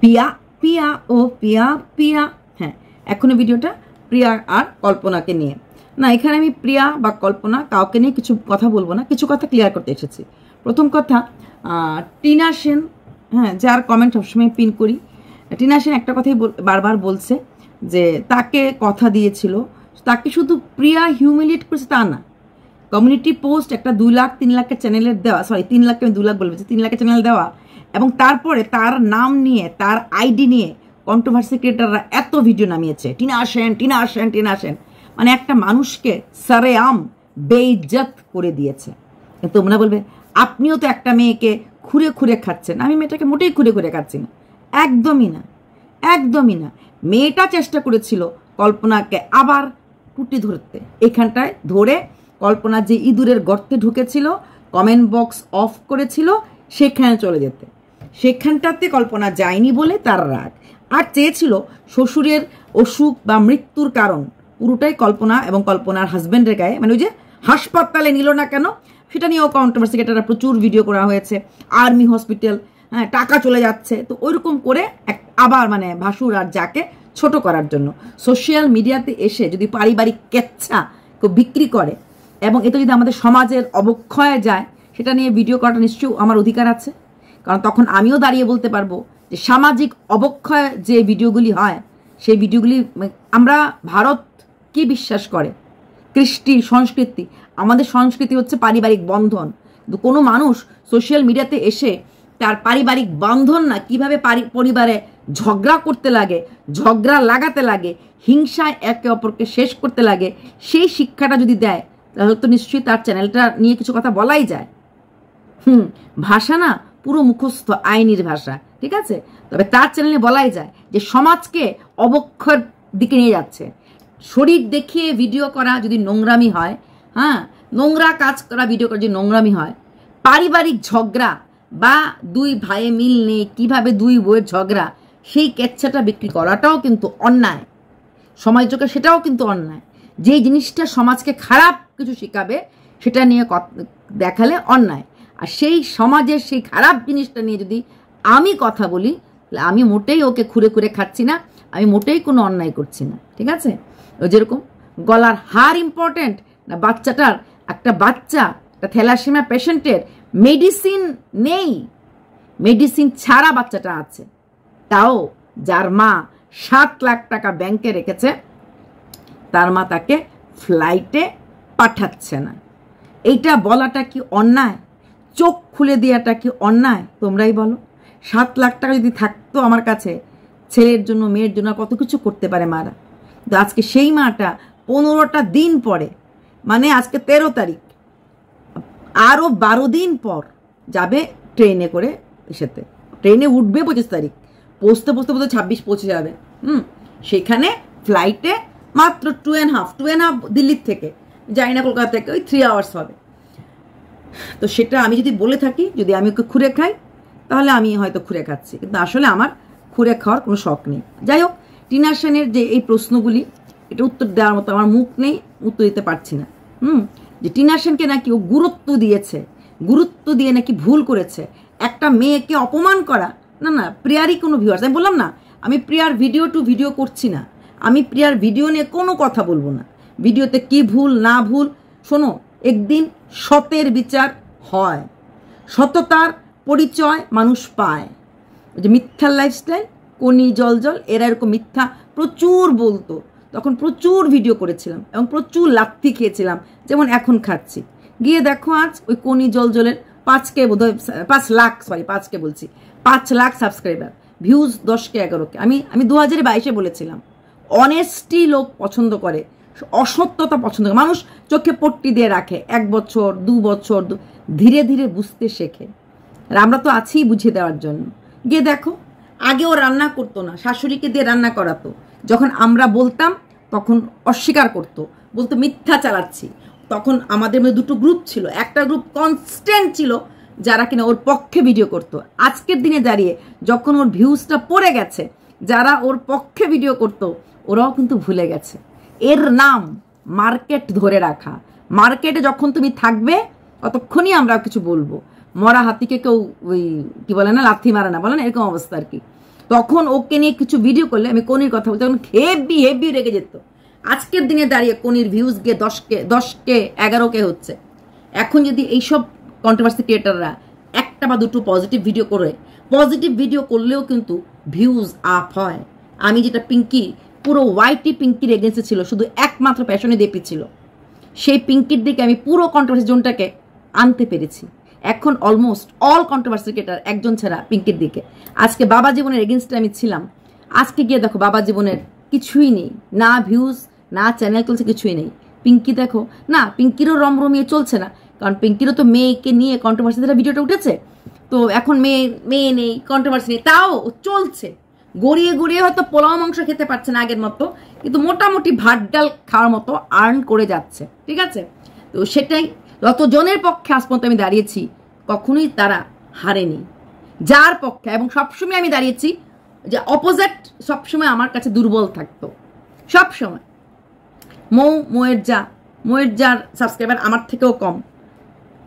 পিয়া পিয়া ও পিয়া পিয়া। হ্যাঁ, এখনো ভিডিওটা প্রিয়া আর কল্পনাকে নিয়ে না। এখানে আমি প্রিয়া বা কল্পনা কাউকে নিয়ে কিছু কথা বলবো না, কিছু কথা ক্লিয়ার করতে এসেছি। প্রথম কথা, টিনা সেন, হ্যাঁ, যার কমেন্ট সবসময় পিন করি, টিনা সেন একটা কথাই বারবার বলছে যে তাকে কথা দিয়েছিল, তাকে শুধু প্রিয়া হিউমিলিয়েট করেছে তা না। কমিউনিটি পোস্ট একটা 2 লাখ 3 লাখের চ্যানেলের দেওয়া, সরি 3 লাখকে আমি 2 লাখ বলবো, 3 লাখের চ্যানেল দেওয়া, এবং তারপরে তার নাম নিয়ে তার আইডি নিয়ে কন্ট্রোভার্সি ক্রিয়েটাররা এত ভিডিও নামিয়েছে, টিনা সেন টিনা সেন টিনা সেন, মানে একটা মানুষকে সারেআম বেইজ্জত করে দিয়েছে। তোমরা বলবে আপনিও তো একটা মেয়েকে খুঁড়ে খুঁড়ে খাচ্ছেন। আমি মেয়েটাকে মোটেই খুঁড়ে খুঁড়ে খাচ্ছি না, একদমই না, একদমই না। মেয়েটা চেষ্টা করেছিল কল্পনাকে আবার টুটি ধরতে, এখানটায় ধরে কল্পনা যে ইঁদুরের গর্তে ঢুকেছিল, কমেন্ট বক্স অফ করেছিল, সেখানে চলে যেতে। সেখানটাতে কল্পনা যায়নি বলে তার রাগ, আর চেয়েছিল শ্বশুরের অসুখ বা মৃত্যুর কারণ পুরোটাই কল্পনা এবং কল্পনার হাজব্যান্ডের গায়ে, মানে ওই যে হাসপাতালে নিল না কেন সেটা নিয়েও কন্ট্রোভার্সি ক্রিয়েটাররা প্রচুর ভিডিও করা হয়েছে, আর্মি হসপিটাল, হ্যাঁ, টাকা চলে যাচ্ছে, তো ওইরকম করে আবার মানে ভাসুর আর যাকে ছোট করার জন্য সোশ্যাল মিডিয়াতে এসে যদি পারিবারিক কেচ্ছা কেউ বিক্রি করে এবং এতে যদি আমাদের সমাজের অবক্ষয়ে যায়, সেটা নিয়ে ভিডিও করাটা নিশ্চয়ই আমার অধিকার আছে। কারণ তখন আমিও দাঁড়িয়ে বলতে পারবো যে সামাজিক অবক্ষয় যে ভিডিওগুলি হয়, সেই ভিডিওগুলি আমরা ভারত কি বিশ্বাস করে, কৃষ্টি সংস্কৃতি, আমাদের সংস্কৃতি হচ্ছে পারিবারিক বন্ধন। কিন্তু কোনো মানুষ সোশ্যাল মিডিয়াতে এসে তার পারিবারিক বন্ধন না, কিভাবে পরিবারে ঝগড়া করতে লাগে, ঝগড়া লাগাতে লাগে, হিংসায় একে অপরকে শেষ করতে লাগে, সেই শিক্ষাটা যদি দেয় তাহলে তো নিশ্চয়ই তার চ্যানেলটা নিয়ে কিছু কথা বলাই যায়। ভাষা না পুরো মুখস্থ আইনির ভাষা, ঠিক আছে, তবে তার চ্যানেলে বলাই যায় যে সমাজকে অবক্ষয়ের দিকে নিয়ে যাচ্ছে। শরীর দেখিয়ে ভিডিও করা যদি নোংরামি হয়, হ্যাঁ, নোংরা কাজ করা ভিডিও করা যদি নোংরামি হয়, পারিবারিক ঝগড়া বা 2 ভাইয়ে মিল নেই কিভাবে 2 বউয়ের ঝগড়া, সেই কেচ্ছাটা বিক্রি করাটাও কিন্তু অন্যায়। সমাজকে সেটাও কিন্তু অন্যায়। যেই জিনিসটা সমাজকে খারাপ কিছু শেখাবে সেটা নিয়ে দেখালে অন্যায়। আর সেই সমাজের সেই খারাপ জিনিসটা নিয়ে যদি আমি কথা বলি, তাহলে আমি মোটেই ওকে খুঁড়ে খুঁড়ে খাচ্ছি না, আমি মোটেই কোনো অন্যায় করছি না, ঠিক আছে। যেরকম গলার হার ইম্পর্টেন্ট না বাচ্চাটার, একটা বাচ্চা, একটা থ্যালাসেমিয়া পেশেন্টের মেডিসিন নেই, মেডিসিন ছাড়া বাচ্চাটা আছে, তাও যার মা 7 লাখ টাকা ব্যাংকে রেখেছে তার মা তাকে ফ্লাইটে পাঠাচ্ছে না। এইটা বলাটা কি অন্যায়? চোখ খুলে দেওয়াটা কি অন্যায়? তোমরাই বলো। 7 লাখ টাকা যদি থাকতো আমার কাছে, ছেলের জন্য মেয়ের জন্য কত কিছু করতে পারে মারা। কিন্তু আজকে সেই মাটা 15টা দিন পরে, মানে আজকে 13 তারিখ, আরও 12 দিন পর যাবে ট্রেনে করে, এসেতে ট্রেনে উঠবে 25 তারিখ, পৌঁছতে পৌঁছতে বোধহয় 26 পৌঁছে যাবে। সেখানে ফ্লাইটে মাত্র 2.5 দিল্লির থেকে, যাই না কলকাতা থেকে, ওই 3 আওয়ার্স হবে। তো সেটা আমি যদি বলে থাকি, যদি আমি ওকে খুঁড়ে খাই, তাহলে আমি হয়তো খুঁড়ে খাচ্ছি, কিন্তু আসলে আমার খুঁড়ে খাওয়ার কোনো শখ নেই। যাই হোক, টিনা সেনের যে এই প্রশ্নগুলি, এটা উত্তর দেওয়ার মতো আমার মুখ নেই, উত্তর দিতে পারছি না। যে টিনা সেনকে নাকি ও গুরুত্ব দিয়েছে, গুরুত্ব দিয়ে নাকি ভুল করেছে, একটা মেয়েকে অপমান করা। না না, প্রিয়ারই কোনো ভিউয়ার্স, আমি বললাম না আমি প্রিয়ার ভিডিও করছি না, আমি প্রিয়ার ভিডিও নিয়ে কোনো কথা বলবো না। ভিডিওতে কি ভুল না ভুল, শোনো, একদিন সতের বিচার হয়, সততার পরিচয় মানুষ পায়। ওই যে মিথ্যার লাইফস্টাইল, কোনি জল জল, এরা এরকম মিথ্যা প্রচুর বলতো, তখন প্রচুর ভিডিও করেছিলাম এবং প্রচুর লাথি খেয়েছিলাম, যেমন এখন খাচ্ছি। গিয়ে দেখো আজ ওই কোনি জল জলের 5K বোধহয়, 5 লাখ, সরি 5K বলছি, 5 lakh subscriber, views 10K 11K। আমি 2022-এ বলেছিলাম অনেস্টি লোক পছন্দ করে, অসত্যতা পছন্দ করে। মানুষ চোখে পট্টি দিয়ে রাখে, 1 বছর 2 বছর ধীরে ধীরে বুঝতে শেখে, আর আমরা তো আছি বুঝিয়ে দেওয়ার জন্য। গিয়ে দেখো, আগে ও রান্না করতো না, শাশুড়িকে দিয়ে রান্না করাতো, যখন আমরা বলতাম তখন অস্বীকার করতো, বলতো মিথ্যা চালাচ্ছি। তখন আমাদের মধ্যে 2টো গ্রুপ ছিল, একটা গ্রুপ কনস্ট্যান্ট ছিল যারা কিনা ওর পক্ষে ভিডিও করতো। আজকের দিনে দাঁড়িয়ে যখন ওর ভিউজটা পড়ে গেছে, যারা ওর পক্ষে ভিডিও করতো ওরাও কিন্তু ভুলে গেছে। এর নাম মার্কেট ধরে রাখা। মার্কেটে যখন তুমি থাকবে ততক্ষণই আমরা কিছু বলবো। মরা হাতিকে কেউ ওই কি বলে না, লাথি মারে না, বলে না, এরকম অবস্থা আর কি। তখন ওকে নিয়ে কিছু ভিডিও করলে আমি কনির কথা বলতে তখন হেভি হেভি রেগে যেত। আজকের দিনে দাঁড়িয়ে কনির ভিউজ গিয়ে 10K 11K হচ্ছে। এখন যদি এইসব কন্ট্রোভার্সি ক্রিয়েটাররা একটা বা দুটো পজিটিভ ভিডিও করলেও কিন্তু ভিউজ আপ হয়। আমি যেটা পিঙ্কি পুরো ওয়াইটি পিঙ্কির এগেন্সে ছিল, শুধু একমাত্র প্যাশনে দেপি ছিল, সেই পিঙ্কির দিকে আমি পুরো কন্ট্রোভার্সি জোনটাকে আনতে পেরেছি। এখন অলমোস্ট অল কন্ট্রোভার্সি ক্রিয়েটার একজন ছাড়া পিঙ্কির দিকে। আজকে বাবা জীবনের এগেনস্টে আমি ছিলাম, আজকে গিয়ে দেখো বাবা জীবনের কিছুই নেই, না ভিউজ না চ্যানেল চলছে, কিছুই নেই। পিঙ্কি দেখো না, পিঙ্কিরও রমরমিয়ে চলছে না, কারণ পিঙ্কিরও তো মেয়েকে নিয়ে কন্ট্রোভার্সিতে ভিডিওটা উঠেছে, তো এখন মেয়ে নেই, কন্ট্রোভার্সি নেই, তাও চলছে। গড়িয়ে গড়িয়ে হয়তো পোলাও মাংস খেতে পারছে না আগের মতো, কিন্তু মোটামুটি ভাত ডাল খাওয়ার মতো আর্ন করে যাচ্ছে, ঠিক আছে। তো সেটাই যতজনের পক্ষে আজ পর্যন্ত আমি দাঁড়িয়েছি কখনোই তারা হারেনি, যার পক্ষে, এবং সবসময় আমি দাঁড়িয়েছি যে অপোজিট সবসময় আমার কাছে দুর্বল থাকতো, সবসময়। মৌয়ের যার সাবস্ক্রাইবার আমার থেকেও কম,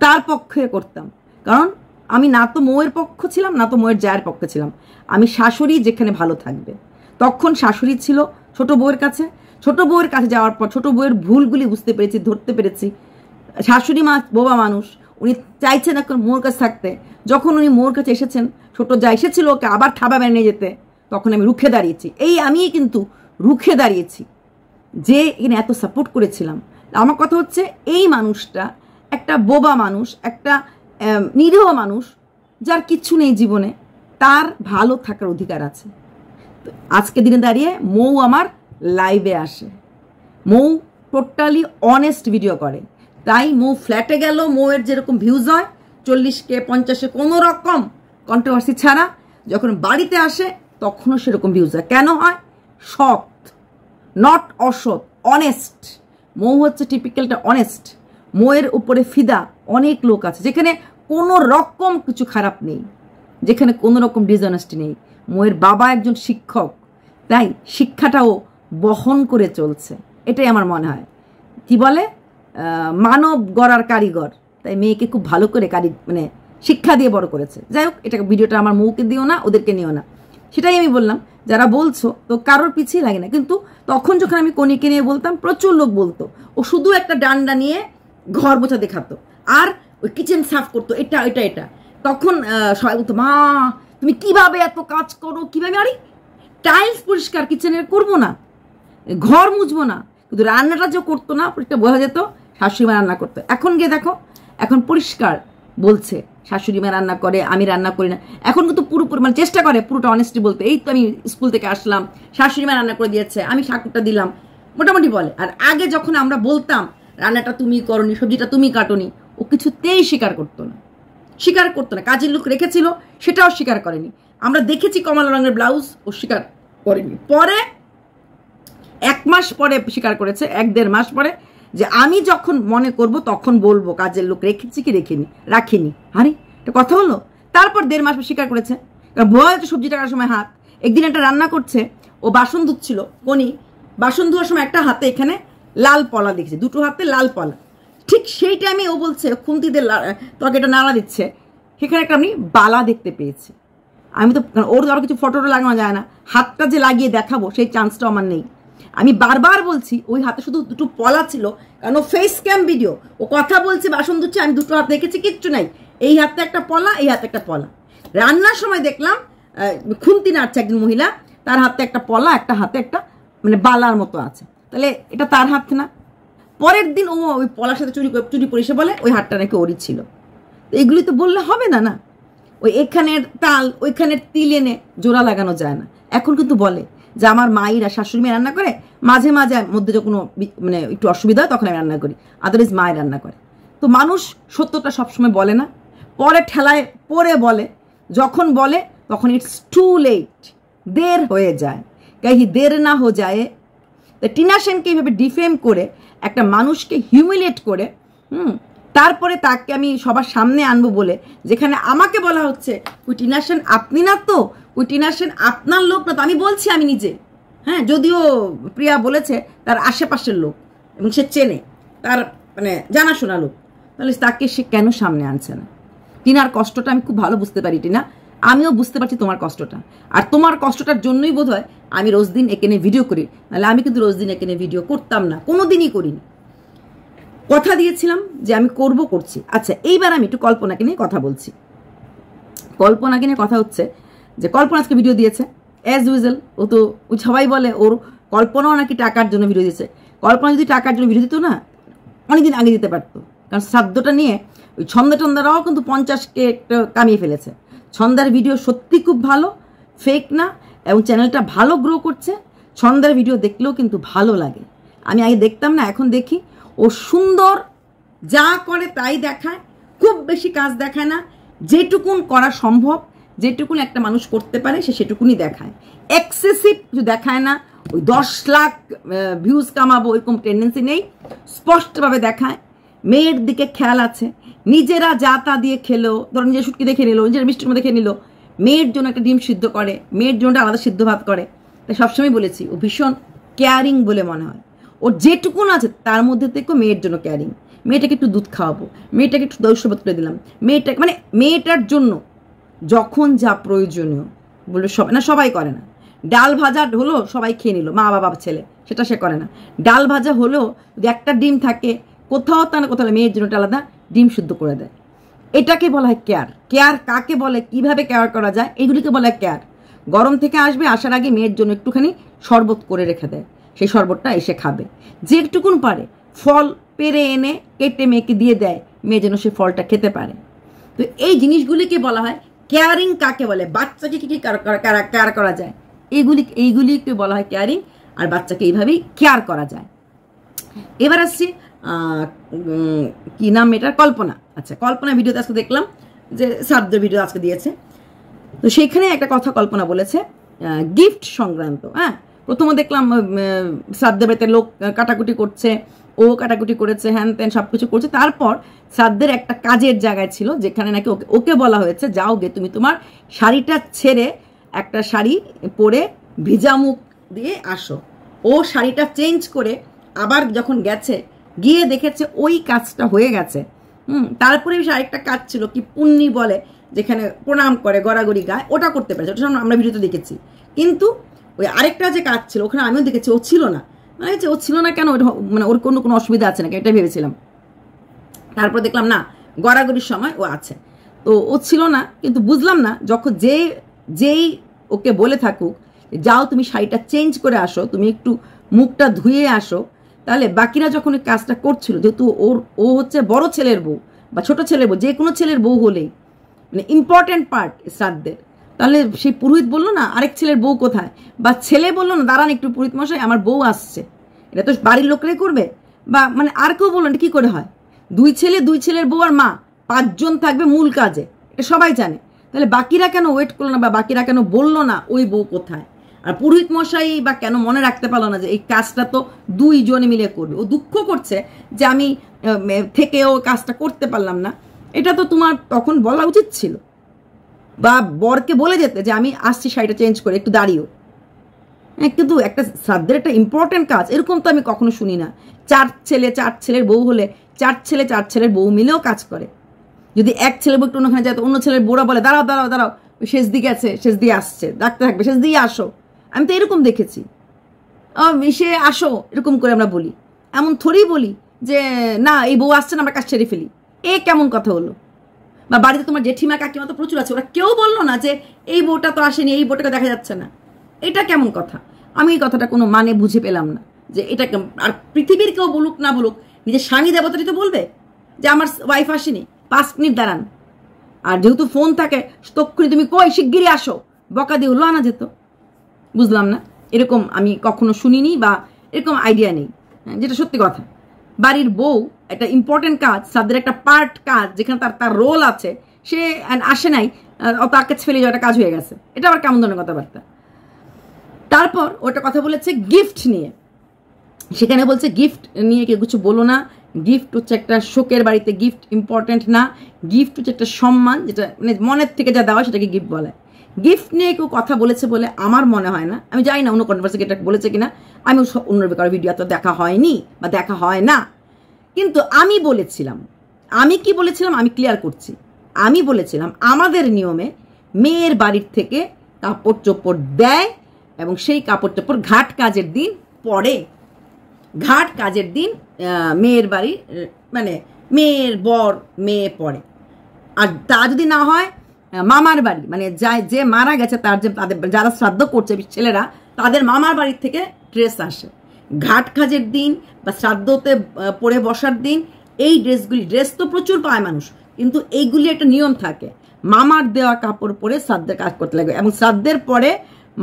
তার পক্ষে করতাম, কারণ আমি না তো মৌয়ের পক্ষ ছিলাম না তো মৌয়ের জায়ের পক্ষে ছিলাম। আমি শাশুড়ি যেখানে ভালো থাকবে, তখন শাশুড়ি ছিল ছোট বউয়ের কাছে, ছোট বউয়ের কাছে যাওয়ার পর ছোট বউয়ের ভুলগুলি বুঝতে পেরেছি, ধরতে পেরেছি। শাশুড়ি বোবা মানুষ, উনি চাইছেন এখন মোর কাছে থাকতে। যখন উনি মোর কাছে এসেছেন, ছোট যা এসেছিল ওকে আবার থাবা মেনে যেতে, তখন আমি রুখে দাঁড়িয়েছি। আমি কিন্তু রুখে দাঁড়িয়েছি, যে এখানে এত সাপোর্ট করেছিলাম। আমার কথা হচ্ছে এই মানুষটা একটা বোবা মানুষ, একটা নিরীহ মানুষ, যার কিচ্ছু নেই জীবনে, তার ভালো থাকার অধিকার আছে। তো আজকে দিনে দাঁড়িয়ে মৌ আমার লাইভে আসে, মৌ টোটালি অনেস্ট ভিডিও করে, তাই মৌ ফ্ল্যাটে গেল, মৌয়ের যেরকম ভিউজ হয় 40K 50K কোনো রকম কন্ট্রোভার্সি ছাড়া, যখন বাড়িতে আসে তখনও সেরকম ভিউজ হয়। কেন হয়? সৎ, নট অসৎ, অনেস্ট। মৌ হচ্ছে টিপিক্যালটা অনেস্ট। মৌয়ের উপরে ফিদা অনেক লোক আছে, যেখানে কোনো রকম কিছু খারাপ নেই, যেখানে কোনো রকম ডিসঅনেস্টি নেই। মৌয়ের বাবা একজন শিক্ষক, তাই শিক্ষাটাও বহন করে চলছে, এটাই আমার মনে হয়। কি বলে, মানব গড়ার কারিগর, তাই মেয়েকে খুব ভালো করে শিক্ষা দিয়ে বড় করেছে। যাই হোক, এটা ভিডিওটা আমার মৌকে দিও না, ওদেরকে নিও না, সেটাই আমি বললাম। যারা বলছো তো কারোর পিছিয়ে লাগে না, কিন্তু তখন যখন আমি কনিকে নিয়ে বলতাম প্রচুর লোক বলতো ও শুধু একটা ডান্ডা নিয়ে ঘর মোছা দেখাতো আর ওই কিচেন সাফ করতো, এটা। তখন সবাই বলতো, মা তুমি কিভাবে এত কাজ করো, কিভাবে? আরে টাইলস পরিষ্কার কিচেনের করবো না, ঘর মুছবো না, কিন্তু রান্নাটা যে করতো না, একটা বোঝা যেত শাশুড়ি মা রান্না করতো। এখন গিয়ে দেখো, এখন পরিষ্কার বলছে শাশুড়ি মা রান্না করে, আমি রান্না করি না। এখন কিন্তু পুরোপুরি চেষ্টা করে পুরোটা অনেস্টি বলতে। এই তো আমি স্কুল থেকে আসলাম, শাশুড়ি মা রান্না করে দিয়েছে, আমি শাকুরটা দিলাম, মোটামুটি বলে। আর আগে যখন আমরা বলতাম রান্নাটা তুমি করনি, সবজিটা তুমি কাটনি, ও কিছুতেই স্বীকার করতো না। কাজের লোক রেখেছিল, সেটাও স্বীকার করেনি। আমরা দেখেছি কমলা রঙের ব্লাউজ, ও স্বীকার করেনি। পরে 1 মাস পরে স্বীকার করেছে, 1-1.5 মাস পরে, যে আমি যখন মনে করব তখন বলবো কাজের লোক রেখেছি কি রাখিনি। আরে এটা কথা হলো? তারপর 1.5 মাস স্বীকার করেছে, কারণ ভয় হচ্ছে সবজি টাকার সময় হাত। একদিন একটা রান্না করছে, ও বাসন ধুচ্ছিল, কোনি বাসন ধোয়ার সময় একটা হাতে এখানে লাল পলা দেখছে, 2টো হাতে লাল পলা। ঠিক সেই টাইমে ও বলছে খুন্তিতে তরকারিটা নাড়া দিচ্ছে, সেখানে একটা আমি বালা দেখতে পেয়েছি। আমি তো ওর আরো কিছু ফটোটা লাগানো যায় না, হাতটা যে লাগিয়ে দেখাবো সেই চান্সটাও আমার নেই। আমি বারবার বলছি ওই হাতে শুধু 2টো পলা ছিল, কারণ ও ফেস ক্যাম ভিডিও, ও কথা বলছে বাসন ধুচ্ছে, আমি 2টো হাত দেখেছি, কিচ্ছু নাই। এই হাতে একটা পলা, এই হাতে একটা পলা। রান্নার সময় দেখলাম খুন্তি নাড়ছে একজন মহিলা, তার হাতে একটা পলা, একটা হাতে একটা বালার মতো আছে, তাহলে এটা তার হাত না? পরের দিন ও ওই পলার সাথে চুরি পরিষে বলে ওই হাতটা নাকি ওরই ছিল। তো এগুলি তো বললে হবে না, না? ওই এখানের তাল ওইখানের তিল এনে জোড়া লাগানো যায় না। এখন কিন্তু বলে যে আমার মায়েরা শাশুড়ি মেয়ে রান্না করে, মাঝে মাঝে মধ্যে যখন একটু অসুবিধা হয় তখন আমি রান্না করি, আদারওয়াইজ মায়ের রান্না করে। তো মানুষ সত্যটা সবসময় বলে না, পরে ঠেলায় পরে বলে। যখন বলে তখন ইটস টু লেট, দের হয়ে যায়, কাহি দের না হো যায়। টিনা সেনকে এইভাবে ডিফেম করে একটা মানুষকে হিউমিলিয়েট করে তারপরে তাকে আমি সবার সামনে আনবো বলে, যেখানে আমাকে বলা হচ্ছে ওই টিনা সেন আপনি না তো, ওই টিনা সেন আপনার লোক না তো। আমি বলছি আমি নিজে, হ্যাঁ, যদিও প্রিয়া বলেছে তার আশেপাশের লোক এবং সে চেনে, তার জানাশোনা লোক, তাহলে তাকে সে কেন সামনে আনছে না? টিনার কষ্টটা আমি খুব ভালো বুঝতে পারি। টিনা আমিও বুঝতে পারছি তোমার কষ্টটা, আর তোমার কষ্টটার জন্যই বোধ হয় আমি রোজ দিন একে নিয়ে ভিডিও করি, নাহলে আমি কিন্তু রোজ দিন একে নিয়ে ভিডিও করতাম না, কোনো দিনই করিনি। কথা দিয়েছিলাম যে আমি করছি। আচ্ছা, এইবার আমি একটু কল্পনাকে নিয়ে কথা বলছি। কল্পনাকে নিয়ে কথা হচ্ছে যে কল্পনা আজকে ভিডিও দিয়েছে অ্যাজ ইউজুয়াল। ও তো সবাই বলে ওর কল্পনাও নাকি টাকার জন্য ভিডিও দিয়েছে। কল্পনা যদি টাকার জন্য ভিডিও দিত না, অনেকদিন আগে দিতে পারতো, কারণ শ্রাদ্ধটা নিয়ে ওই ছন্দারাও কিন্তু 50K কামিয়ে ফেলেছে। ছন্দার ভিডিও সত্যি খুব ভালো, ফেক না, এবং চ্যানেলটা ভালো গ্রো করছে। ছন্দার ভিডিও দেখলেও কিন্তু ভালো লাগে। আমি আগে দেখতাম না, এখন দেখি। ও সুন্দর, যা করে তাই দেখায়, খুব বেশি কাজ দেখায় না, যেটুকুন করা সম্ভব, যেটুকুন একটা মানুষ করতে পারে সে সেটুকুনই দেখায়। এক্সেসিভ কিছু দেখায় না, ওই 10 লাখ ভিউজ কামাবো এরকম টেন্ডেন্সি নেই, স্পষ্টভাবে দেখায়। মেয়ের দিকে খেয়াল আছে, নিজেরা যা তা দিয়ে খেলো, ধরো নিজের শুটকি দেখে নিল, নিজের মিষ্টির মধ্যে খেয়ে নিল, মেয়ের জন্য একটা ডিম সিদ্ধ করে, মেয়ের জন্য আলাদা সিদ্ধ ভাত করে। তাই সবসময় বলেছি ও ভীষণ কেয়ারিং বলে মনে হয়। ওর যেটুকুন আছে তার মধ্যে থেকে মেয়ের জন্য কেয়ারিং। মেয়েটাকে একটু দুধ খাওয়াবো, মেয়েটাকে একটু দই শরবত করে দিলাম, মেয়েটাকে মানে মেয়েটার জন্য যখন যা প্রয়োজনীয় বলে সবাই করে না। ডাল ভাজা হলো সবাই খেয়ে নিল, মা বাবা ছেলে, সেটা সে করে না। ডাল ভাজা হলেও যদি একটা ডিম থাকে, কোথাও তা না কোথাও মেয়ের জন্য আলাদা ডিম শুদ্ধ করে দেয়। এটাকে বলা হয় কেয়ার। কেয়ার কাকে বলে, কিভাবে কেয়ার করা যায়, এগুলিকে বলা হয় কেয়ার। গরম থেকে আসবে, আসার আগে মেয়ের জন্য একটুখানি শরবত করে রেখে দেয়, সেই শরবতটা এসে খাবে। যেটুকুন পারে ফল পেরে এনে কেটে মেয়েকে দিয়ে দেয়, মেয়ে যেন সে ফলটা খেতে পারে। তো এই জিনিসগুলিকে বলা হয় কেয়ারিং। কাকে বলে, বাচ্চাকে কি কেয়ার করা যায়, এইগুলিকে বলা হয় কেয়ারিং। আর বাচ্চাকে এইভাবেই কেয়ার করা যায়। এবার আসছি কি নাম এটার, কল্পনা। আচ্ছা, কল্পনা ভিডিওতে আজকে দেখলাম যে শ্রাদ্ধ ভিডিও আজকে দিয়েছে, তো সেখানে একটা কথা কল্পনা বলেছে গিফট সংক্রান্ত। হ্যাঁ, প্রথমে দেখলাম শ্রাদ্ধ বাড়িতে লোক কাটাকুটি করছে, ও কাটাকুটি করেছে, হ্যান ত্যান সবকিছু করছে। তারপর শ্রাদ্ধের একটা কাজের জায়গায় ছিল যেখানে নাকি ওকে বলা হয়েছে যাও গে তুমি তোমার শাড়িটা ছেড়ে একটা শাড়ি পরে ভিজা মুখ দিয়ে আসো। ও শাড়িটা চেঞ্জ করে আবার যখন গেছে, গিয়ে দেখেছে ওই কাজটা হয়ে গেছে। তারপরে আরেকটা কাজ ছিল, কি পুণ্যি বলে, যেখানে প্রণাম করে গড়াগড়ি গায়, ওটা করতে পেরেছে, ওটা আমরা ভিডিওতে দেখেছি। কিন্তু ওই আরেকটা যে কাজ ছিল ওখানে আমিও দেখেছি ও ছিল না। মানে ও ছিল না কেন, মানে ওর কোনো অসুবিধা আছে নাকি, এটা ভেবেছিলাম। তারপর দেখলাম না, গড়াগড়ির সময় ও আছে, তো ও ছিল না। কিন্তু বুঝলাম না, যখন যেই ওকে বলে থাকুক যাও তুমি শাড়িটা চেঞ্জ করে আসো, তুমি একটু মুখটা ধুয়ে আসো, তাহলে বাকিরা যখন ওই কাজটা করছিল, যেহেতু ও হচ্ছে বড় ছেলের বউ বা ছোট ছেলের বউ, যে কোনো ছেলের বউ হলেই মানে ইম্পর্টেন্ট পার্ট শ্রাদ্ধের, তাহলে সেই পুরোহিত বললো না আরেক ছেলের বউ কোথায়, বা ছেলে বললো না দাঁড়ান একটু পুরোহিত মশাই আমার বউ আসছে, এটা তো বাড়ির লোকরাই করবে, বা মানে আর কেউ বললো না, কি করে হয়, দুই ছেলের বউ আর মা, 5 জন থাকবে মূল কাজে, এটা সবাই জানে। তাহলে বাকিরা কেন ওয়েট করলো না, বা বাকিরা কেন বললো না ওই বউ কোথায়? আর পুরোহিত মশাই বা কেন মনে রাখতে পারলো না যে এই কাজটা তো 2 জনে মিলে করবে? ও দুঃখ করছে যে আমি থেকেও কাজটা করতে পারলাম না। এটা তো তোমার তখন বলা উচিত ছিল, বা বরকে বলে যেতে যে আমি আসছি শাড়িটা চেঞ্জ করে, একটু দাঁড়িয়েও। কিন্তু একটা শ্রাদ্ধের একটা ইম্পর্টেন্ট কাজ, এরকম তো আমি কখনো শুনি না। 4 ছেলের বউ হলে 4 ছেলের বউ মিলেও কাজ করে। যদি এক ছেলে বউ একটু অন্যখানে যায়, তো অন্য ছেলের বউরা বলে দাঁড়াও শেষ দিকে আছে, শেষ দিয়ে আসছে, ডাকতে থাকবে, শেষ দিয়ে আসো। আমি তো এরকম দেখেছি, সে আসো এরকম করে আমরা বলি। এমন থোড়ি বলি যে না এই বউ আসছে না আমরা কাজ ছেড়ে ফেলি, এ কেমন কথা হলো? বা বাড়িতে তোমার জেঠিমা কাকিমা তো প্রচুর আছে, ওরা কেউ বললো না যে এই বউটা তো আসেনি, এই বউটাকে দেখা যাচ্ছে না, এটা কেমন কথা? আমি এই কথাটা কোনো মানে বুঝে পেলাম না যে এটা। আর পৃথিবীর কেউ বলুক না বলুক, নিজের স্বামী দেবতাটি তো বলবে যে আমার ওয়াইফ আসেনি, 5 মিনিট দাঁড়ান। আর যেহেতু ফোন থাকে তক্ষুনি তুমি কই শিগগিরই আসো, বকা দিয়ে হলো আনা যেত। বুঝলাম না, এরকম আমি কখনো শুনিনি বা এরকম আইডিয়া নেই, যেটা সত্যি কথা। বাড়ির বউ একটা ইম্পর্টেন্ট কাজ, তাদের একটা পার্ট কাজ, যেখানে তার রোল আছে, সে আসে নাই, তার কাছে ফেলে যাওয়া একটা কাজ হয়ে গেছে, এটা আবার কেমন ধরনের কথাবার্তা? তারপর ওটা কথা বলেছে গিফট নিয়ে, সেখানে বলছে গিফট নিয়ে কেউ কিছু বলো না, গিফট হচ্ছে একটা শোকের বাড়িতে গিফট ইম্পর্টেন্ট না, গিফট হচ্ছে একটা সম্মান, যেটা মানে মনের থেকে যা দেওয়া সেটাকে গিফট বলে। গিফট নিয়ে কেউ কথা বলেছে বলে আমার মনে হয় না, আমি জানি না অন্য কনভার্সেশনে এটা বলেছে কিনা, আমি অন্য কারো ভিডিও তো দেখা হয়নি বা দেখা হয় না। কিন্তু আমি বলেছিলাম, আমি কি বলেছিলাম আমি ক্লিয়ার করছি, আমি বলেছিলাম আমাদের নিয়মে মেয়ের বাড়ির থেকে কাপড় চোপড় দেয় এবং সেই কাপড় চোপড় ঘাট কাজের দিন পরে, ঘাট কাজের দিন মেয়ের বাড়ি মানে মেয়ের বর মেয়ে পরে। আর তা যদি না হয় মামার বাড়ি মানে যে মারা গেছে তার যে তাদের যারা শ্রাদ্ধ করছে ছেলেরা তাদের মামার বাড়ির থেকে ড্রেস আসে। ঘাট কাজের দিন বা শ্রাদ্ধতে পরে বসার দিন এই ড্রেসগুলি, ড্রেস তো প্রচুর পায় মানুষ, কিন্তু এইগুলি একটা নিয়ম থাকে, মামার দেওয়া কাপড় পরে শ্রাদ্ধের কাজ করতে লাগে এবং শ্রাদ্ধের পরে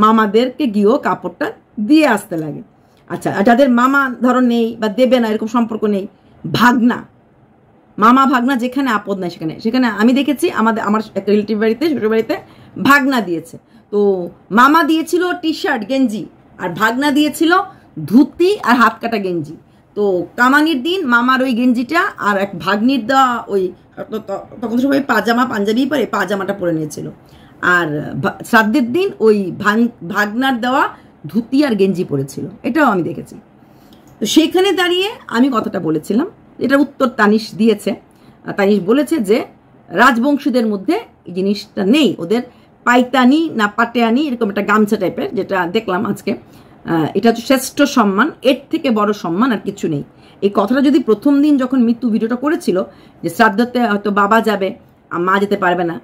মামাদেরকে গিয়েও কাপড়টা দিয়ে আসতে লাগে। আচ্ছা, যাদের মামা ধরো নেই বা দেবে না এরকম সম্পর্ক নেই, ভাগনা, মামা ভাগনা যেখানে আপদ নাই সেখানে আমি দেখেছি আমার একটা রিলেটিভ বাড়িতে শ্বশুর বাড়িতে ভাগনা দিয়েছে, তো মামা দিয়েছিল টি শার্ট গেঞ্জি আর ভাগনা দিয়েছিল ধুতি আর হাত কাটা গেঞ্জি। তো কামানির দিন মামার ওই গেঞ্জিটা আর এক ভাগ্নির দেওয়া ওই তখন সবাই পাজামা পাঞ্জাবি পরে পাজামাটা পরে নিয়েছিল, আর শ্রাদ্ধের দিন ওই ভাগনার দেওয়া ধুতি আর গেঞ্জি পরেছিল, এটাও আমি দেখেছি। তো সেইখানে দাঁড়িয়ে আমি কথাটা বলেছিলাম, এটার উত্তর তানিশ দিয়েছে। তানিশ বলেছে যে রাজবংশীদের মধ্যে এই জিনিসটা নেই, ওদের পাইতানি না পাটেয়ানি এরকম একটা গামছা টাইপের যেটা দেখলাম আজকে, এটা হচ্ছে শ্রেষ্ঠ সম্মান, এর থেকে বড় সম্মান আর কিছু নেই। এই কথাটা যদি প্রথম দিন যখন মৃত্যু ভিডিওটা করেছিল যে শ্রাদ্ধতে হয়তো বাবা যাবে মা যেতে পারবে না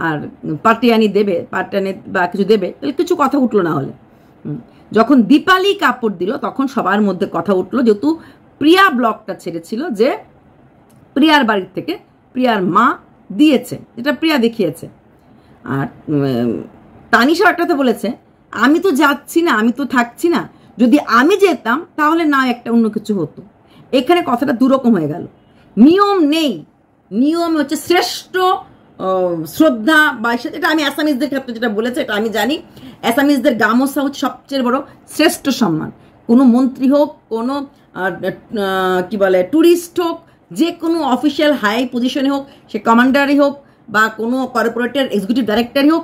আর পাটিয়ানি দেবে, পাটিয়ানি বা কিছু দেবে, তাহলে কিছু কথা উঠলো না হলে। যখন দীপালি কাপড় দিল তখন সবার মধ্যে কথা উঠলো, যেহেতু প্রিয়া ব্লগটা ছেড়েছিল যে প্রিয়ার বাড়ির থেকে প্রিয়ার মা দিয়েছে, যেটা প্রিয়া দেখিয়েছে। আর তানিশা একটা তো বলেছে আমি তো যাচ্ছি না, আমি তো থাকছি না, যদি আমি যেতাম তাহলে না একটা অন্য কিছু হতো। এখানে কথাটা দুরকম হয়ে গেল, নিয়ম নেই, নিয়ম হচ্ছে শ্রেষ্ঠ শ্রদ্ধা বা এটা আমি অ্যাসামিজদের ক্ষেত্রে যেটা বলেছে এটা আমি জানি, অ্যাসামিজদের গামোসা হচ্ছে সবচেয়ে বড় শ্রেষ্ঠ সম্মান। কোনো মন্ত্রী হোক, কোনো কি বলে ট্যুরিস্ট হোক, যে কোনো অফিসিয়াল হাই পজিশনে হোক, সে কমান্ডারই হোক বা কোনো কর্পোরেটের এক্সিকিউটিভ ডাইরেক্টরই হোক,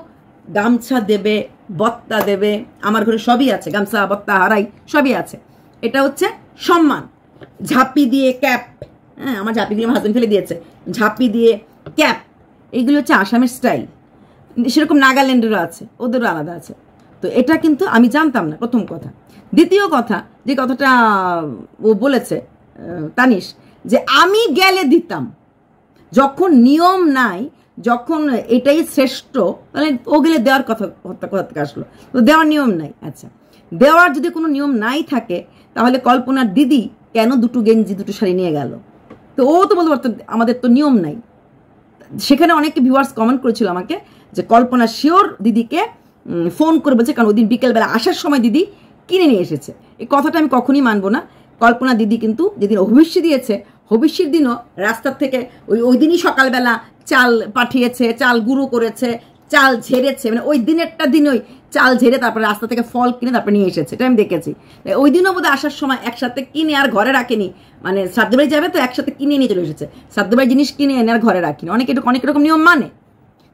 গামছা দেবে, বত্তা দেবে, আমার ঘরে সবই আছে, গামছা বত্তা হারাই সবই আছে, এটা হচ্ছে সম্মান। ঝাঁপি দিয়ে ক্যাপ, হ্যাঁ আমার ঝাঁপিগুলো আমার হাজবেন্ড ফেলে দিয়েছে, ঝাঁপি দিয়ে ক্যাপ, এইগুলো হচ্ছে আসামের স্টাইল, সেরকম নাগাল্যান্ডেরও আছে, ওদেরও আলাদা আছে। তো এটা কিন্তু আমি জানতাম না, প্রথম কথা। দ্বিতীয় কথা, যে কথাটা ও বলেছে তানিশ, যে আমি গেলে দিতাম, যখন নিয়ম নাই, যখন এটাই শ্রেষ্ঠ, তাহলে ও গেলে দেওয়ার কথা কোথা থেকে আসলো? তো দেওয়ার নিয়ম নাই। আচ্ছা, দেওয়ার যদি কোনো নিয়ম নাই থাকে তাহলে কল্পনার দিদি কেন দুটো গেঞ্জি দুটো শাড়ি নিয়ে গেল? তো ও তো বলতে পারতো আমাদের তো নিয়ম নাই। সেখানে অনেকে ভিউয়ার্স কমেন্ট করেছিল আমাকে যে কল্পনা শিওর দিদিকে ফোন করে বলছে, কারণ ওই দিন বিকেলবেলা আসার সময় দিদি কিনে নিয়ে এসেছে। এই কথাটা আমি কখনই মানবো না। কল্পনা দিদি কিন্তু যেদিন হবিষ্যি দিয়েছে, হবিষ্যির দিনও রাস্তার থেকে ওই দিনই সকালবেলা চাল পাঠিয়েছে, চাল গুঁড়ো করেছে, চাল ঝেড়েছে, মানে ওই দিনেরটা দিন ওই চাল ঝেড়ে তারপরে রাস্তা থেকে ফল কিনে তারপরে নিয়ে এসেছে, এটা আমি দেখেছি। ওই দিনও বোধহয় আসার সময় একসাথে কিনে আর ঘরে রাখেনি, মানে শ্রাদ্ধবাড়ি যাবে তো একসাথে কিনে নিয়ে চলে এসেছে, শ্রাদ্ধবাড়ি জিনিস কিনে এনে আর ঘরে রাখিনি। অনেক রকম নিয়ম মানে,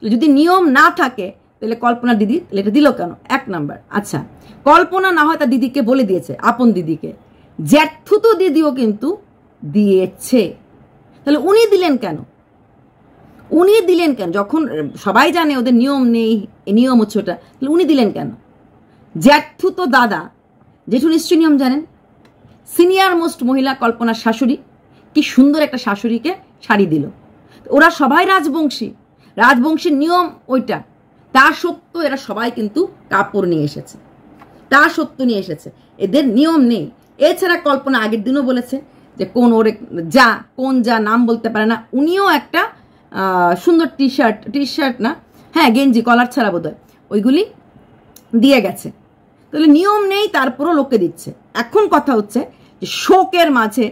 যদি নিয়ম না থাকে তাহলে কল্পনা দিদি এটা দিল কেন? এক নাম্বার। আচ্ছা, কল্পনা না হয় তার দিদিকে বলে দিয়েছে, আপন দিদিকে, জ্যাঠুতো দিদিও কিন্তু দিয়েছে, তাহলে উনি দিলেন কেন? উনি দিলেন কেন যখন সবাই জানে ওদের নিয়ম নেই, নিয়ম হচ্ছে ওটা, তাহলে উনি দিলেন কেন? জ্যাঠুতো দাদা, জেঠু নিশ্চয় নিয়ম জানেন, সিনিয়র মোস্ট মহিলা কল্পনার শাশুড়ি, কি সুন্দর একটা শাশুড়িকে শাড়ি দিল। ওরা সবাই রাজবংশীর নিয়ম ওইটা, তা সত্ত্বেও এরা সবাই কিন্তু কাপড় নিয়ে এসেছে, তা সত্য নিয়ে এসেছে, এদের নিয়ম নেই। এছাড়া কল্পনা আগের দিনও বলেছে যে কোন যা নাম বলতে পারে না, উনিও একটা সুন্দর টি শার্ট না, হ্যাঁ গেঞ্জি কলার ছাড়া বোধহয়, ওইগুলি দিয়ে গেছে। তাহলে নিয়ম নেই, তারপরও লোককে দিচ্ছে। এখন কথা হচ্ছে যে শোকের মাঝে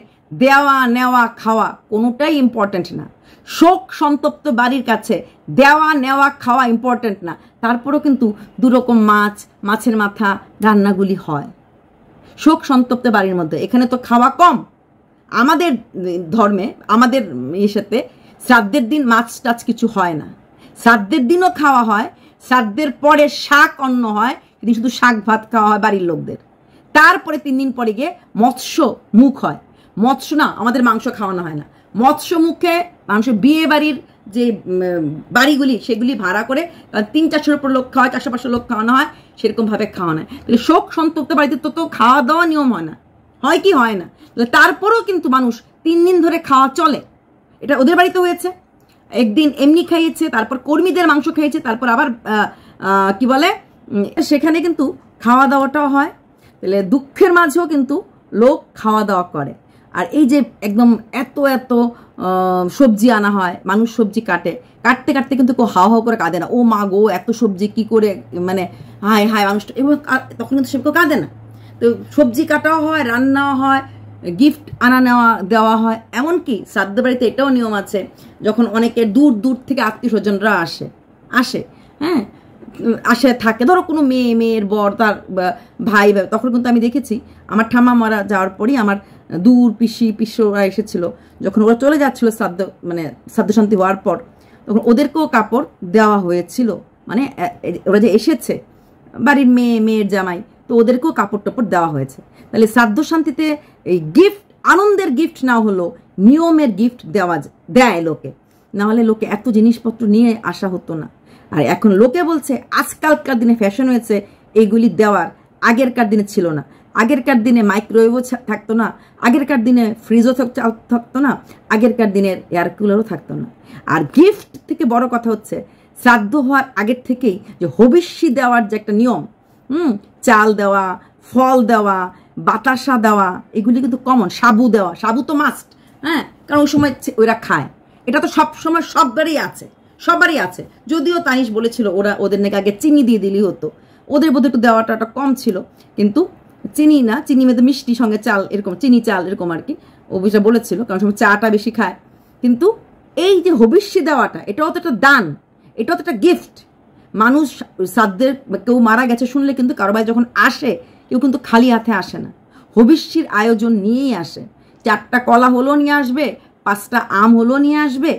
দেওয়া নেওয়া খাওয়া কোনোটাই ইম্পর্টেন্ট না। শোক সন্তপ্ত বাড়ির কাছে দেওয়া নেওয়া খাওয়া ইম্পর্টেন্ট না, তারপরও কিন্তু দুরকম মাছের মাথা রান্নাগুলি হয় শোক সন্তপ্ত বাড়ির মধ্যে। এখানে তো খাওয়া কম। আমাদের ধর্মে, আমাদের সাথে শ্রাদ্ধের দিন মাছ টাছ কিছু হয় না, শ্রাদ্ধের দিনও খাওয়া হয়, শ্রাদ্ধের পরে শাক অন্ন হয়, সেদিন শুধু শাক ভাত খাওয়া হয় বাড়ির লোকদের। তারপরে 3 দিন পরে গিয়ে মৎস্য মুখ হয়। মৎস্য না, আমাদের মাংস খাওয়ানো হয় না, মৎস্য মুখে মানুষের বিয়ে বাড়ির যে বাড়িগুলি সেগুলি ভাড়া করে 300-400 উপর লোক খাওয়া, 400-500 লোক খাওয়ানো হয়, সেরকমভাবে খাওয়ানো হয়। তাহলে শোক সন্তপ্ত বাড়িতে তো খাওয়া দাওয়া নিয়ম হয় না, হয় কি হয় না? তারপরেও কিন্তু মানুষ 3 দিন ধরে খাওয়া চলে। এটা ওদের বাড়িতে হয়েছে। একদিন এমনি খাইয়েছে, তারপর কর্মীদের মাংস খাইয়েছে, তারপর আবার কি বলে সেখানে কিন্তু খাওয়া দাওয়াটাও হয়। তাহলে দুঃখের মাঝেও কিন্তু লোক খাওয়া দাওয়া করে। আর এই যে একদম এত এত সবজি আনা হয়, মানুষ সবজি কাটে, কাটতে কাটতে কিন্তু কেউ হাও হাও করে কাঁদে না, ও মা গো এত সবজি কি করে, মানে হায় হায় মানুষটা, এবং তখন কিন্তু সে কেউ কাঁদে না। তো সবজি কাটাও হয়, রান্নাও হয়, গিফট আনা নেওয়া দেওয়া হয়। এমনকি শ্রাদ্ধ বাড়িতে এটাও নিয়ম আছে, যখন অনেকে দূর দূর থেকে আত্মীয় স্বজনরা আসে, হ্যাঁ আসে থাকে, ধরো কোনো মেয়ের বর তার ভাই, তখন কিন্তু আমি দেখেছি আমার ঠাম্মা মারা যাওয়ার পরই আমার দূর পিসোরা এসেছিল, যখন ওরা চলে যাচ্ছিল শ্রাদ্ধ শান্তি হওয়ার পর, তখন ওদেরকেও কাপড় দেওয়া হয়েছিল। মানে ওরা যে এসেছে বাড়ির মেয়ের জামাই, তো ওদেরকেও কাপড় টাপড় দেওয়া হয়েছে। তাহলে শ্রাদ্ধ শান্তিতে এই গিফট, আনন্দের গিফট না হলো নিয়মের গিফট দেয় লোকে, না হলে লোকে এত জিনিসপত্র নিয়ে আসা হতো না। আর এখন লোকে বলছে আজকালকার দিনে ফ্যাশন হয়েছে এইগুলি দেওয়ার, আগেরকার দিনে ছিল না। আগেরকার দিনে মাইক্রোওয়েভও থাকতো না, আগেরকার দিনে ফ্রিজও থাকতো না, আগেরকার দিনের এয়ার কুলারও থাকতো না। আর গিফট থেকে বড় কথা হচ্ছে শ্রাদ্ধ হওয়ার আগের থেকেই যে হবিষ্যি দেওয়ার যে একটা নিয়ম, চাল দেওয়া, ফল দেওয়া, বাতাসা দেওয়া, এগুলি কিন্তু কমন। সাবু দেওয়া, সাবু তো মাস্ট, হ্যাঁ, কারণ ওই সময় ওরা খায়। এটা তো সব সময় সবারই আছে। যদিও তানিশ বলেছিল ওদের নাকি আগে চিনি দিয়ে দিলেই হতো, ওদের বোধহয় একটু দেওয়াটা কম ছিল, কিন্তু চিনি মেয়েদের মিষ্টি সঙ্গে চাল, এরকম চিনি চাল এরকম আর কি ও বিষয় বলেছিল, কারণ সময় চাটা বেশি খায়। কিন্তু এই যে হবিষ্যি দেওয়াটা, এটাও তো একটা দান, এটাও তো একটা গিফট। মানুষ শ্রাদ্ধের কেউ মারা গেছে শুনলে কিন্তু কারো বাড়ি যখন আসে, কেউ কিন্তু খালি হাতে আসে না, হবিষ্যির আয়োজন নিয়েই আসে। 4টা কলা হলো নিয়ে আসবে, 5টা আম হলো নিয়ে আসবে,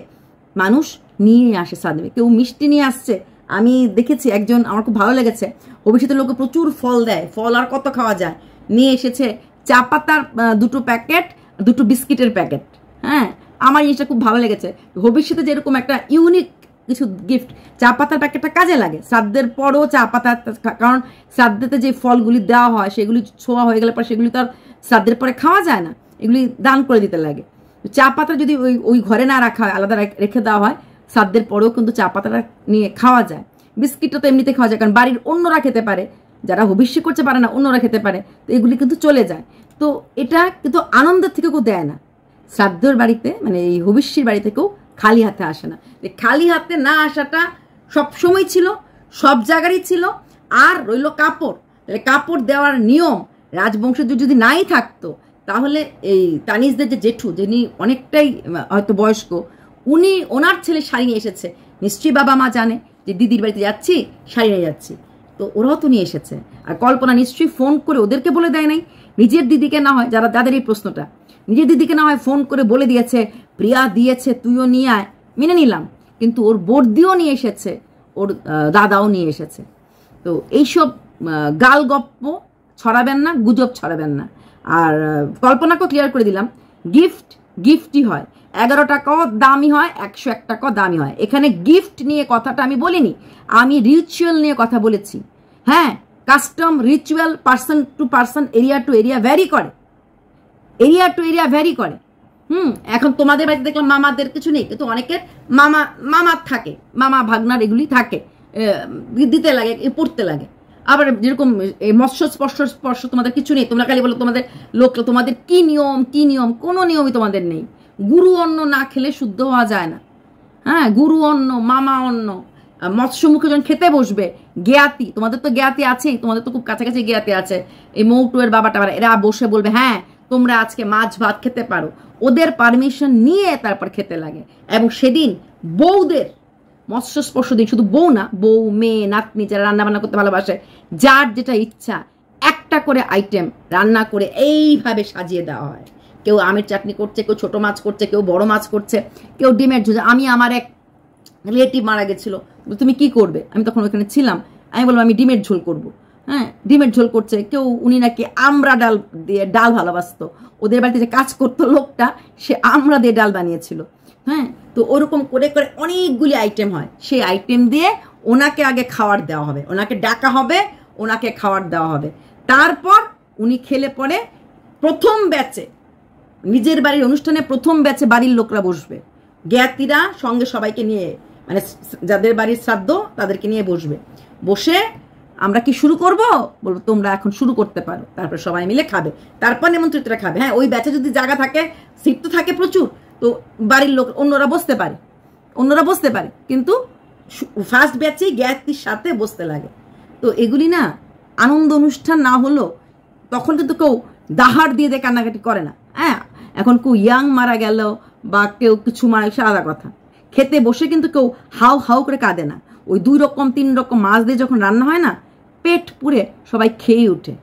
মানুষ নিয়ে আসে শ্রাদ্ধে। কেউ মিষ্টি নিয়ে আসছে, আমি দেখেছি একজন, আমার খুব ভালো লেগেছে, ভবিষ্যতে লোকে প্রচুর ফল দেয়, ফল আর কত খাওয়া যায়, নিয়ে এসেছে চা পাতার 2টো প্যাকেট, 2টো বিস্কিটের প্যাকেট। হ্যাঁ, আমার জিনিসটা খুব ভালো লেগেছে। ভবিষ্যতে যেরকম একটা ইউনিক কিছু গিফট, চা পাতার প্যাকেটটা কাজে লাগে শ্রাদ্ধের পরও চা পাতা, কারণ শ্রাদ্ধেতে যে ফলগুলি দেওয়া হয় সেগুলি ছোঁয়া হয়ে গেলে পর সেগুলি তো আর শ্রাদ্ধের পরে খাওয়া যায় না, এগুলি দান করে দিতে লাগে। চা পাতা যদি ওই ঘরে না রাখা হয়, আলাদা রেখে দেওয়া হয়, শ্রাদ্ধের পরেও কিন্তু চা পাতাটা নিয়ে খাওয়া যায়। বিস্কিটটা তো এমনিতে খাওয়া যায়, কারণ বাড়ির অন্যরা খেতে পারে, যারা হবিষ্যি করতে পারে না অন্যরা খেতে পারে, তো এগুলি কিন্তু চলে যায়। তো এটা কিন্তু আনন্দের থেকে কেউ দেয় না শ্রাদ্ধের বাড়িতে, মানে এই হবিষ্যির বাড়ি থেকেও খালি হাতে আসে না। খালি হাতে না আসাটা সবসময় ছিল, সব জায়গারই ছিল। আর রইল কাপড়, তাহলে কাপড় দেওয়ার নিয়ম রাজবংশের যদি নাই থাকতো, তাহলে এই তানিশদের যে জেঠু, যিনি অনেকটাই হয়তো বয়স্ক, ওনার ছেলে শাড়ি নিয়ে এসেছে, নিশ্চয়ই বাবা মা জানে যে দিদির বাড়িতে যাচ্ছি, শাড়ি নিয়ে যাচ্ছি, তো ওরাও তো নিয়ে এসেছে। আর কল্পনা নিশ্চয়ই ফোন করে ওদেরকে বলে দেয় নাই, নিজের দিদিকে না হয়, যাদের এই প্রশ্নটা, নিজের দিদিকে না হয় ফোন করে বলে দিয়েছে প্রিয়া দিয়েছে তুইও নিয়ে আয়, মেনে নিলাম, কিন্তু ওর বর্দিও নিয়ে এসেছে, ওর দাদাও নিয়ে এসেছে। তো এইসব গাল গপ্প ছড়াবেন না, গুজব ছড়াবেন না। আর কল্পনাকেও ক্লিয়ার করে দিলাম, গিফটই হয়, 11 টাকাও দামি হয়, 101 টাকাও দামি হয়। এখানে গিফট নিয়ে কথাটা আমি বলিনি, আমি রিচুয়াল নিয়ে কথা বলেছি। হ্যাঁ, custom ritual person to person, area to area vary করে। এখন তোমাদের বাড়িতে দেখলাম মামাদের কিছু নেই, কিন্তু অনেকের মামার থাকে, মামা ভাগনার এগুলি থাকে, দিতে লাগে, পড়তে লাগে। আবার যেরকম মৎস্য স্পর্শ তোমাদের কিছু নেই, তোমরা খালি বলো তোমাদের তোমাদের কি নিয়ম, কোনো নিয়মই তোমাদের নেই। গুরু অন্ন না খেলে শুদ্ধ হওয়া যায় না। হ্যাঁ, গুরু অন্ন, মামা অন্ন, মৎস্য মুখে যখন খেতে বসবে, জ্ঞাতি, তোমাদের তো জ্ঞাতি আছেই, তোমাদের তো খুব কাছাকাছি জ্ঞাতি আছে, এই মৌটুয়ের বাবাটা, এরা বসে বলবে হ্যাঁ তোমরা আজকে মাছ ভাত খেতে পারো, ওদের পারমিশন নিয়ে তারপর খেতে লাগে। এবং সেদিন বউদের মৎস্য স্পর্শ দিন, শুধু বউ না, বউ, মেয়ে, নাতনি, যারা রান্নাবান্না করতে ভালোবাসে, যার যেটা ইচ্ছা একটা করে আইটেম রান্না করে এইভাবে সাজিয়ে দেওয়া হয়। কেউ আমের চাটনি করছে, কেউ ছোট মাছ করছে, কেউ বড় মাছ করছে, কেউ ডিমের ঝোল। আমি আমার এক রিলেটিভ মারা গেছিল, তুমি কি করবে, আমি তখন ওখানে ছিলাম, আমি বললাম আমি ডিমের ঝোল করব। হ্যাঁ, ডিমের ঝোল করছে কেউ, উনি নাকি আমড়া ডাল দিয়ে ডাল ভালোবাসতো, ওদের বাড়িতে যে কাজ করতো লোকটা, সে আমড়া দিয়ে ডাল বানিয়েছিল। হ্যাঁ, তো ওরকম করে করে অনেকগুলি আইটেম হয়, সেই আইটেম দিয়ে ওনাকে আগে খাবার দেওয়া হবে, ওনাকে ডাকা হবে, ওনাকে খাবার দেওয়া হবে। তারপর উনি খেলে পরে প্রথম ব্যাচে, নিজের বাড়ির অনুষ্ঠানে প্রথম ব্যাচে বাড়ির লোকরা বসবে, জ্ঞাতিরা সঙ্গে সবাইকে নিয়ে, মানে যাদের বাড়ির শ্রাদ্ধ তাদেরকে নিয়ে বসবে। বসে আমরা কি শুরু করব, বলবো তোমরা এখন শুরু করতে পারো। তারপর সবাই মিলে খাবে, তারপর নিমন্ত্রিতরা খাবে। হ্যাঁ, ওই ব্যাচে যদি জায়গা থাকে, সিট তো থাকে প্রচুর, তো বাড়ির লোক অন্যরা বসতে পারে, কিন্তু ফার্স্ট ব্যাচেই জ্ঞাতির সাথে বসতে লাগে। তো এগুলি না আনন্দ অনুষ্ঠান না হলো তখন কিন্তু কেউ দাহাড় দিয়ে দিয়ে কান্নাকাটি করে না। হ্যাঁ, এখন কেউ ইয়াং মারা গেল বা কেউ কিছু মারা গেল আলাদা কথা, খেতে বসে কিন্তু কেউ হাউ হাউ করে কাঁদে না। ওই 2 রকম 3 রকম মাছ দিয়ে যখন রান্না হয় না, পেট পুরে সবাই খেয়ে উঠে।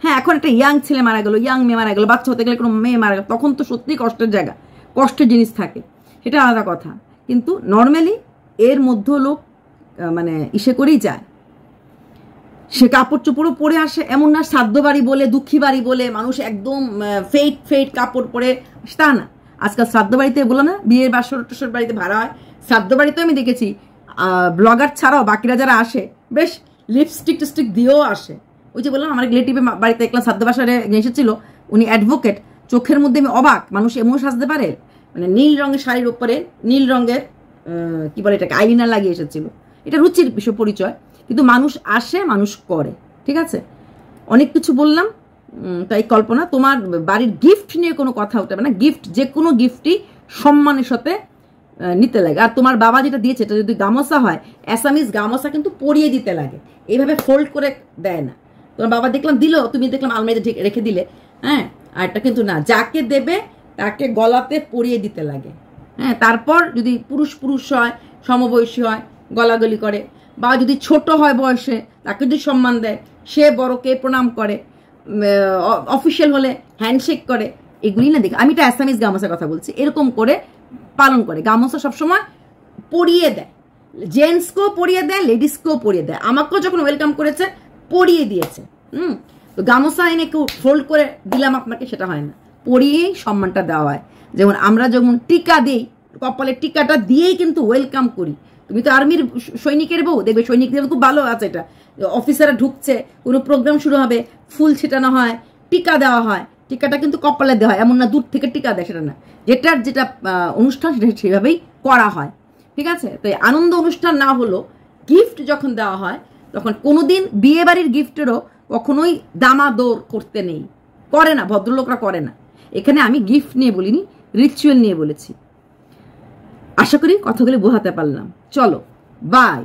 হ্যাঁ, এখন একটা ইয়াং ছেলে মারা গেল, ইয়াং মেয়ে মারা গেল, বাচ্চা হতে গেলে কোনো মেয়ে মারা গেল, তখন তো সত্যিই কষ্টের জায়গা, কষ্টের জিনিস থাকে, সেটা আলাদা কথা। কিন্তু নর্মালি এর মধ্যে লোক মানে ইসে করেই যায়, সে কাপড় চোপড়ও পরে আসে। এমন না শ্রাদ্ধ বাড়ি বলে, দুঃখী বাড়ি বলে মানুষ একদম ফেট কাপড় পরে, তা না। আজকাল শ্রাদ্ধ বাড়িতে বলো না, বিয়ের বাসর টোসর বাড়িতে ভাড়া হয়, শ্রাদ্ধ বাড়িতেও আমি দেখেছি ব্লগার ছাড়াও বাকিরা যারা আসে বেশ লিপস্টিক টিস্টিক দিয়েও আসে। ওই যে বললাম, আমার রিলেটিভের বাড়িতে দেখলাম শ্রাদ্ধ বাসারে এসেছিল, উনি অ্যাডভোকেট, চোখের মধ্যে আমি অবাক, মানুষ এমন সাজতে পারে, মানে নীল রঙের শাড়ির উপরে নীল রঙের কি বলে এটাকে আইলিনার লাগিয়ে এসেছিল। এটা রুচির বিষয় পরিচয়, কিন্তু মানুষ আসে, মানুষ করে, ঠিক আছে। অনেক কিছু বললাম, তাই কল্পনা তোমার বাড়ির গিফট নিয়ে কোনো কথা উঠবে না। গিফট যে কোনো গিফটই সম্মানের সাথে নিতে লাগে। আর তোমার বাবা যেটা দিয়েছে, এটা যদি গামছা হয়, অ্যাসামিজ গামছা কিন্তু পরিয়ে দিতে লাগে, এইভাবে ফোল্ড করে দেয় না। তোমার বাবা দেখলাম দিল, তুমি দেখলাম আলমারিতে রেখে দিলে। হ্যাঁ, আর এটা কিন্তু না, যাকে দেবে তাকে গলাতে পরিয়ে দিতে লাগে। হ্যাঁ, তারপর যদি পুরুষ হয়, সমবয়সী হয়, গলাগলি করে, বা যদি ছোট হয় বয়সে, তাকে যদি সম্মান দেয়, সে বড়কে প্রণাম করে, অফিসিয়াল হলে হ্যান্ডশেক করে, এগুলি না দেখি। আমি এটা অ্যাসামিজ গামছার কথা বলছি, এরকম করে পালন করে। গামছা সবসময় পরিয়ে দেয়, জেন্টসকেও পরিয়ে দেয়, লেডিসকেও পরিয়ে দেয়। আমাকেও যখন ওয়েলকাম করেছে পরিয়ে দিয়েছে। তো গামছা এনে কেউ ফোল্ড করে দিলাম আপনাকে, সেটা হয় না, পরিয়েই সম্মানটা দেওয়া হয়। যেমন আমরা যখন টিকা দিই, কপালের টিকাটা দিয়েই কিন্তু ওয়েলকাম করি। তুমি তো আর্মির সৈনিকের বউ, দেখবে সৈনিকদের খুব ভালো আছে এটা, অফিসাররা ঢুকছে, কোনো প্রোগ্রাম শুরু হবে, ফুল ছিটানো হয়, টিকা দেওয়া হয়। টিকাটা কিন্তু কপালে দেওয়া হয়, এমন না দূর থেকে টিকা দেয়, সেটা না, যেটা অনুষ্ঠান সেটা সেভাবেই করা হয়, ঠিক আছে। তো আনন্দ অনুষ্ঠান না হলো গিফট যখন দেওয়া হয়, তখন কোনোদিন বিয়ে বাড়ির গিফটেরও কখনোই দামাদর করতে নেই, করে না, ভদ্রলোকরা করে না। এখানে আমি গিফট নিয়ে বলিনি, রিচুয়াল নিয়ে বলেছি। আশা করি কথাগুলি বোঝাতে পারলাম। চলো, বাই।